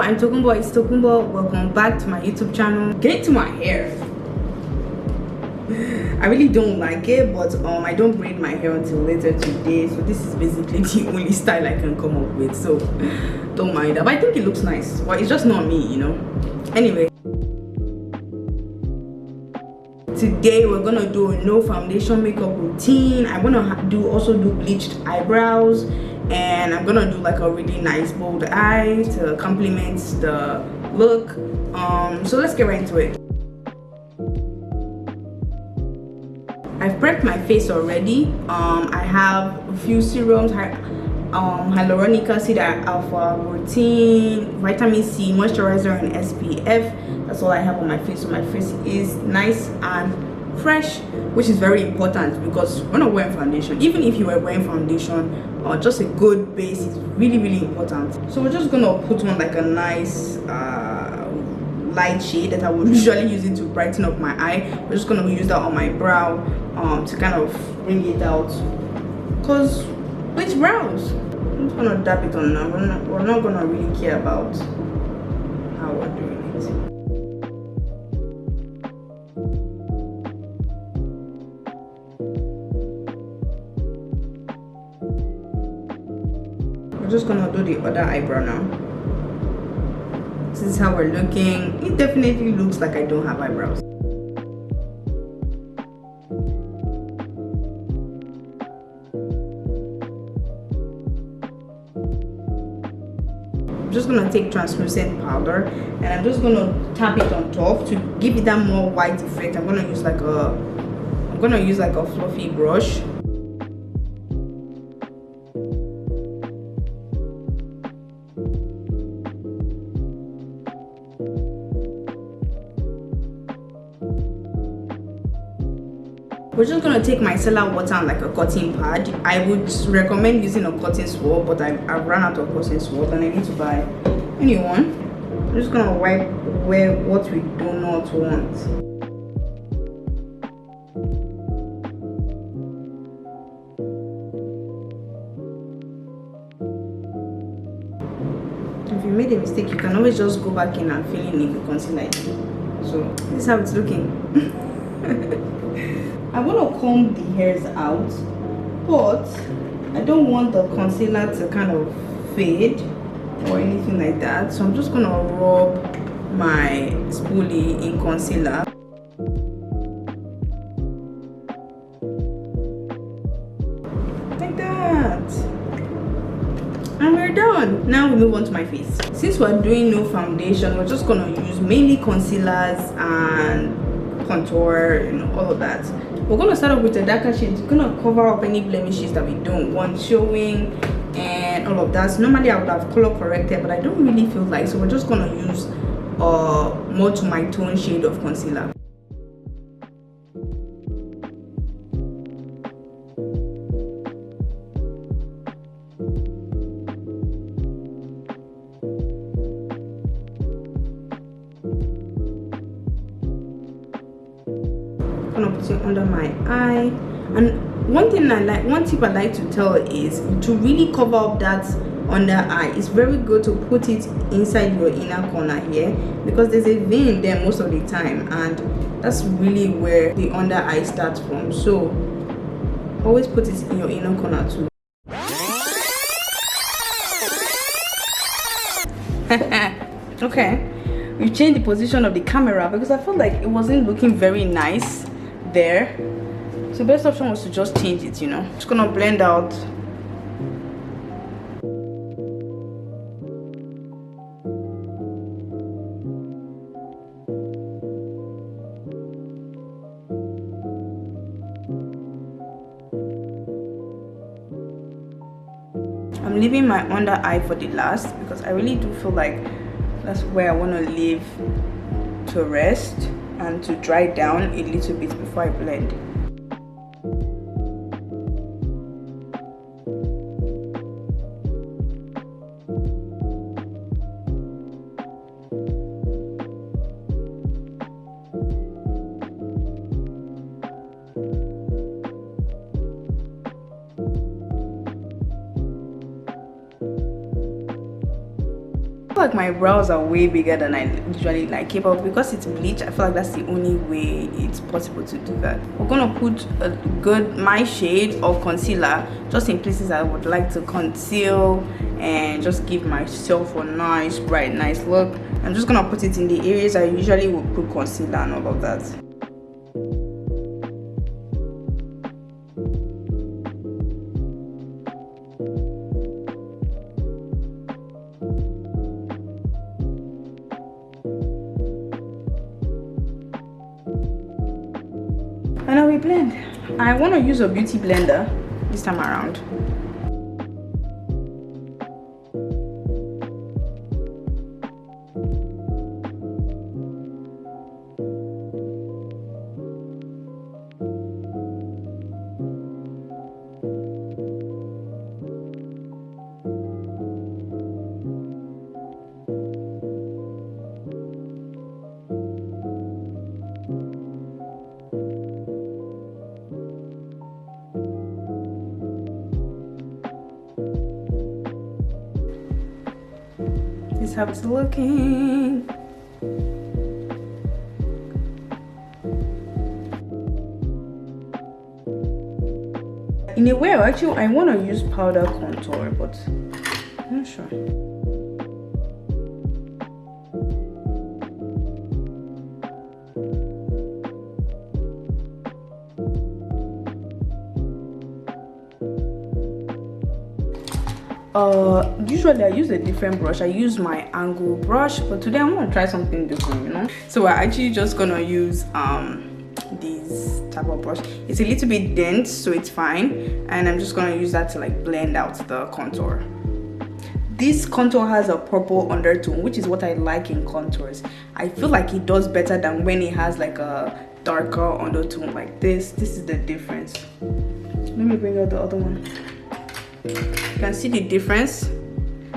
I'm Tokumbo. It's Tokumbo. Welcome back to my YouTube channel. Get to my hair. I really don't like it, but I don't braid my hair until later today, so this is basically the only style I can come up with, so don't mind that. But I think it looks nice, but it's just not me, you know. Anyway, today we're gonna do a no foundation makeup routine. I'm gonna also do bleached eyebrows, and I'm gonna do like a really nice bold eye to complement the look. So let's get right into it. I've prepped my face already. I have a few serums, hyaluronic acid, alpha routine, vitamin C, moisturizer, and SPF. That's all I have on my face, so my face is nice and fresh, which is very important because when I'm wearing foundation, even if you are wearing foundation, just a good base is really important. So we're just gonna put on like a nice light shade that I would usually use it to brighten up my eye. We're just gonna use that on my brow to kind of bring it out, because bleach brows. I'm just gonna dab it on now. We're not gonna really care about how we're doing it. We're just gonna do the other eyebrow now. This is how we're looking. It definitely looks like I don't have eyebrows. I'm just gonna take translucent powder and I'm just gonna tap it on top to give it that more white effect. I'm gonna use like a fluffy brush. We're just gonna take micellar water and like a cotton pad. I would recommend using a cotton swab, but I've run out of cotton swab and I need to buy a new one. I'm just gonna wipe where what we do not want. If you made a mistake, you can always just go back in and fill in if you concealer it. So this is how it's looking. I want to comb the hairs out, but I don't want the concealer to kind of fade or anything like that. So I'm just going to rub my spoolie in concealer. Like that. And we're done. Now we move on to my face. Since we're doing no foundation, we're just going to use mainly concealers and contour, you know, all of that. We're going to start off with a darker shade. It's going to cover up any blemishes that we don't want showing and all of that. So normally I would have color corrected, but I don't really feel like, so we're just going to use more to my tone shade of concealer. Under my eye. And one tip I like to tell is to really cover up that under eye. It's very good to put it inside your inner corner here, because there's a vein there most of the time, and that's really where the under eye starts from. So always put it in your inner corner too. Okay, we changed the position of the camera because I felt like it wasn't looking very nice there, so best option was to just change it, you know. Just gonna blend out. I'm leaving my under eye for the last because I really do feel like that's where I want to leave to rest and to dry down a little bit before I blend. I feel like my brows are way bigger than I usually like it, but because it's bleach, I feel like that's the only way it's possible to do that. We're gonna put my shade of concealer just in places I would like to conceal and just give myself a nice bright nice look. I'm just gonna put it in the areas I usually would put concealer and all of that. And now we blend. I want to use a beauty blender this time around. This is how it's looking. In a way, actually, I want to use powder contour, but I'm not sure. Usually I use a different brush. I use my angle brush, but today I want to try something different, you know. So we're actually just gonna use this type of brush. It's a little bit dense, so it's fine, and I'm just gonna use that to like blend out the contour. This contour has a purple undertone, which is what I like in contours. I feel like it does better than when it has like a darker undertone like this. This is the difference. Let me bring out the other one. You can see the difference.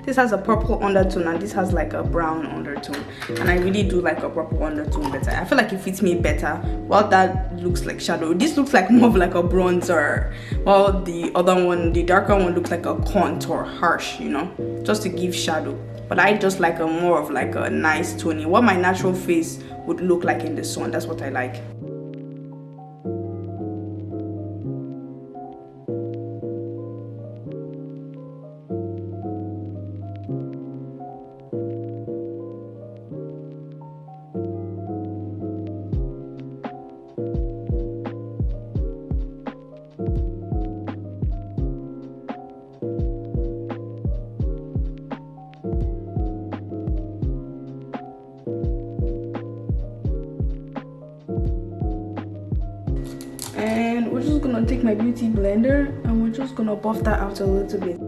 This has a purple undertone and this has like a brown undertone, and I really do like a purple undertone better. I feel like it fits me better. While that looks like shadow, this looks like more of like a bronzer, while the other one, the darker one, looks like a contour, harsh, you know, just to give shadow. But I just like a more of like a nice toning, what my natural face would look like in the sun. That's what I like. And we're just gonna take my beauty blender and we're just gonna buff that out a little bit.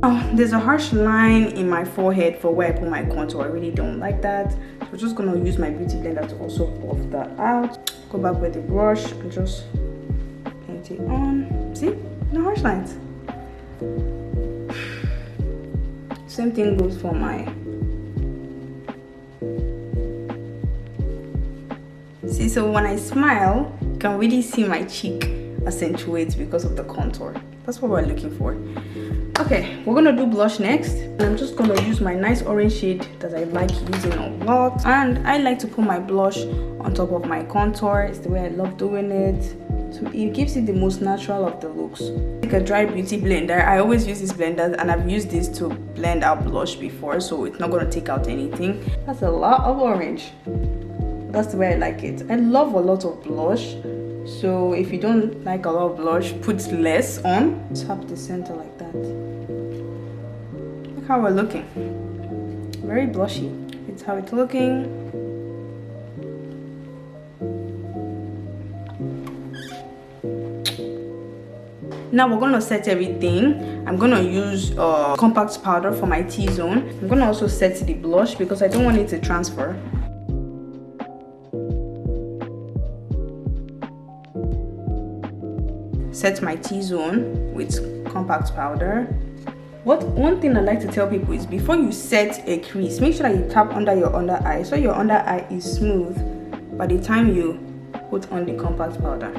Oh, there's a harsh line in my forehead for where I put my contour. I really don't like that. So we're just gonna use my beauty blender to also buff that out. Go back with the brush and just paint it on. See? No harsh lines. Same thing goes for my... See, so when I smile, you can really see my cheek accentuate because of the contour. That's what we're looking for. Okay, we're gonna do blush next, and I'm just gonna use my nice orange shade that I like using a lot, and I like to put my blush on top of my contour. It's the way I love doing it, so it gives it the most natural of the looks. Like a dry beauty blender, I always use this blender, and I've used this to blend out blush before, so it's not gonna take out anything. That's a lot of orange. That's the way I like it. I love a lot of blush, so if you don't like a lot of blush, put less on. Tap the center like that. Look how we're looking. Very blushy. It's how it's looking. Now we're gonna set everything. I'm gonna use compact powder for my T-zone. I'm gonna also set the blush because I don't want it to transfer. Set my T-zone with compact powder. One thing I like to tell people is before you set a crease, make sure that you tap under your under eye so your under eye is smooth by the time you put on the compact powder.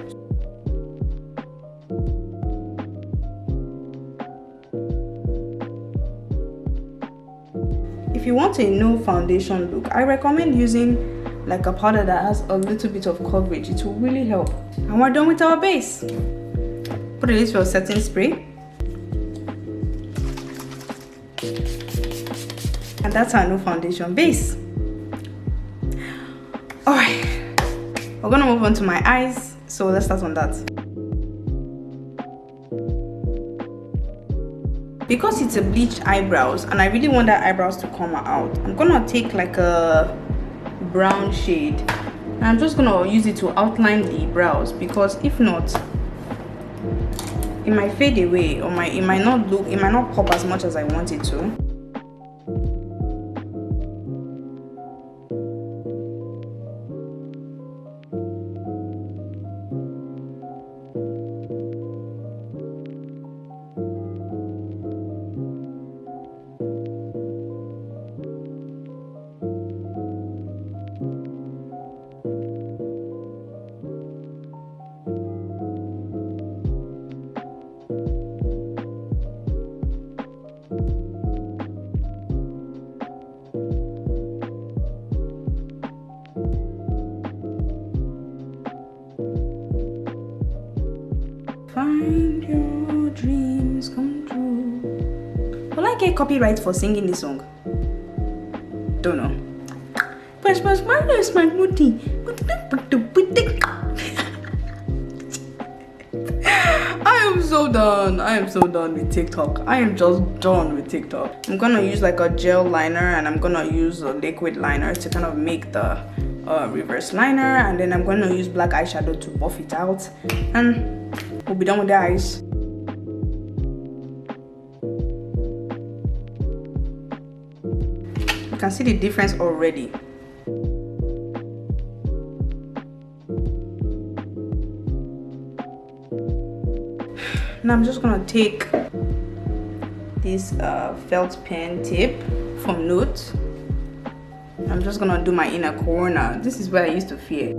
if you want a no foundation look, I recommend using like a powder that has a little bit of coverage. It will really help. And we're done with our base. Put a little setting spray. And that's our no foundation base. Alright, we're gonna move on to my eyes, so let's start on that. Because it's a bleached eyebrows and I really want that eyebrows to come out, I'm gonna take like a brown shade and I'm just gonna use it to outline the brows, because if not it might fade away or it might not pop as much as I want it to. Find your dreams come true. Will I get copyright for singing this song? Don't know. But my booty. I am so done with TikTok. I am just done with TikTok. I'm gonna use like a gel liner and I'm gonna use a liquid liner to kind of make the reverse liner, and then I'm gonna use black eyeshadow to buff it out, and we'll be done with the eyes. You can see the difference already. Now I'm just gonna take this felt pen tip from Note. I'm just gonna do my inner corner. This is where I used to fear.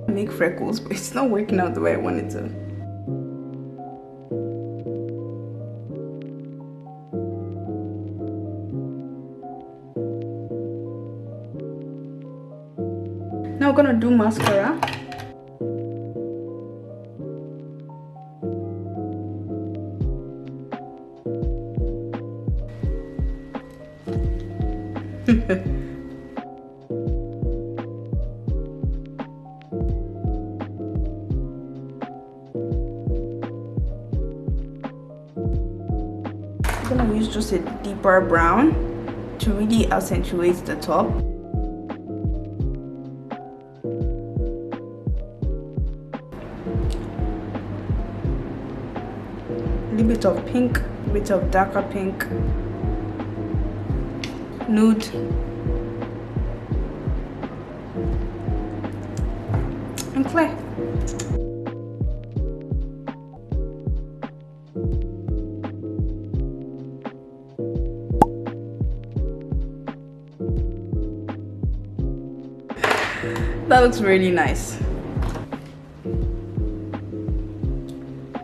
Make freckles, but it's not working out the way I want it to. Now we're gonna do mascara. I'm gonna use just a deeper brown to really accentuate the top. A little bit of pink, a bit of darker pink, nude, and clear. That looks really nice.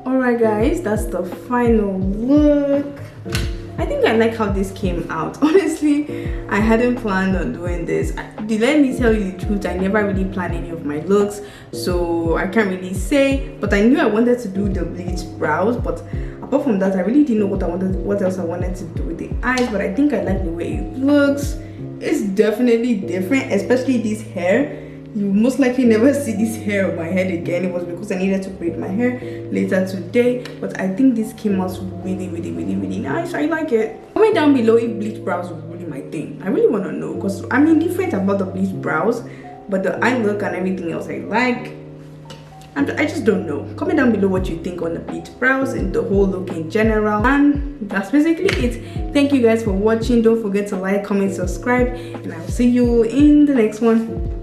Alright guys, that's the final look. I think I like how this came out. Honestly, I hadn't planned on doing this. Let me tell you the truth, I never really planned any of my looks, so I can't really say, but I knew I wanted to do the bleached brows, but apart from that I really didn't know what else I wanted to do with the eyes. But I think I like the way it looks. It's definitely different, especially this hair. You most likely never see this hair on my head again. It was because I needed to braid my hair later today, but I think this came out really nice. I like it. Comment down below if bleached brows was really my thing. I really want to know, because I'm indifferent about the bleached brows, but the eye look and everything else I like. I just don't know. Comment down below what you think on the bleached brows and the whole look in general. And that's basically it. Thank you guys for watching. Don't forget to like, comment, subscribe, and I'll see you in the next one.